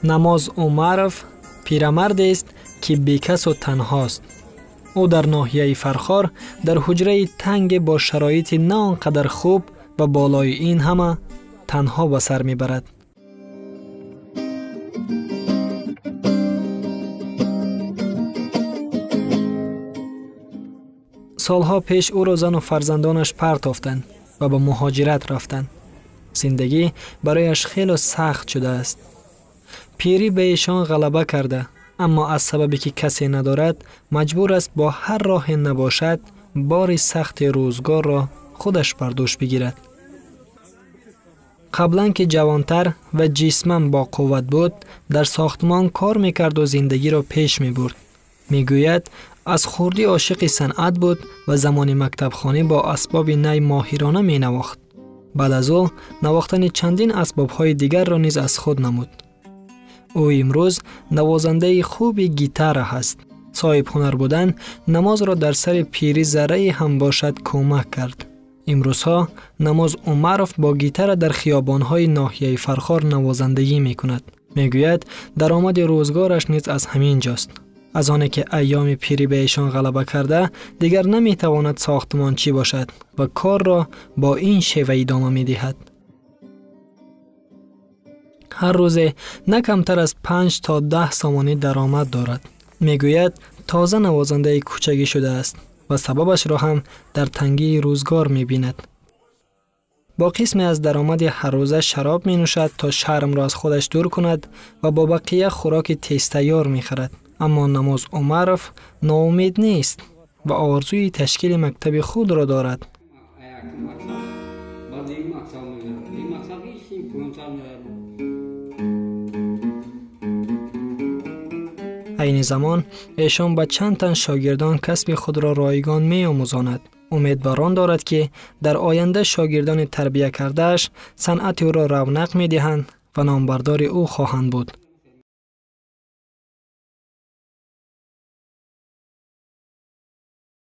نماز عمرов پیرمردی است که بیکس و تنهاست. او در ناحیه فرخار در حجره تنگ با شرایط نه آنقدر خوب و بالای این همه تنها به سر میبرد. سالها پیش او را زن و فرزندانش پرتافتند و به مهاجرت رفتند. زندگی برایش خیلی سخت شده است. پیری به ایشان غلبه کرده، اما از سببی که کسی ندارد مجبور است با هر راه نباشد بار سخت روزگار را خودش بر دوش بگیرد. قبلا که جوانتر و جسماً با قوت بود، در ساختمان کار میکرد و زندگی را پیش میبرد. میگوید از خردی عاشق صنعت بود و زمان مکتب خانه با اسباب نی ماهرانه می نواخت. بعد از او نواختن چندین اسباب های دیگر را نیز از خود نمود. او امروز نوازنده خوب گیتار است. صاحب هنر بودن نماز را در سر پیری ذره هم باشد کمک کرد. امروزها نماز عمرов با گیتار در خیابان‌های ناحیه فرخار نوازندگی می‌کند. میگوید درآمد روزگارش نیز از همین جاست. از آنه که ایام پیری به ایشان غلبه کرده، دیگر نمی‌تواند ساختمانچی باشد و کار را با این شیوه ادامه می‌دهد. هر روز نه کمتر از 5 تا 10 سامانی درآمد دارد. میگوید تازه نوازنده کوچکی شده است و سببش را هم در تنگی روزگار می‌بیند. با قسمی از درآمد هر روزه شراب می‌نوشد تا شرم را از خودش دور کند و با بقیه خوراک تیز تیار می‌خورد. اما نماز عمرов ناامید نیست و آرزوی تشکیل مکتب خود را دارد. این زمان ایشان با چند تن شاگردان کسب خود را رایگان می آموزاند. امید بران دارد که در آینده شاگردان تربیت کردهش صنعت او را رونق می دهند و نامبردار او خواهند بود.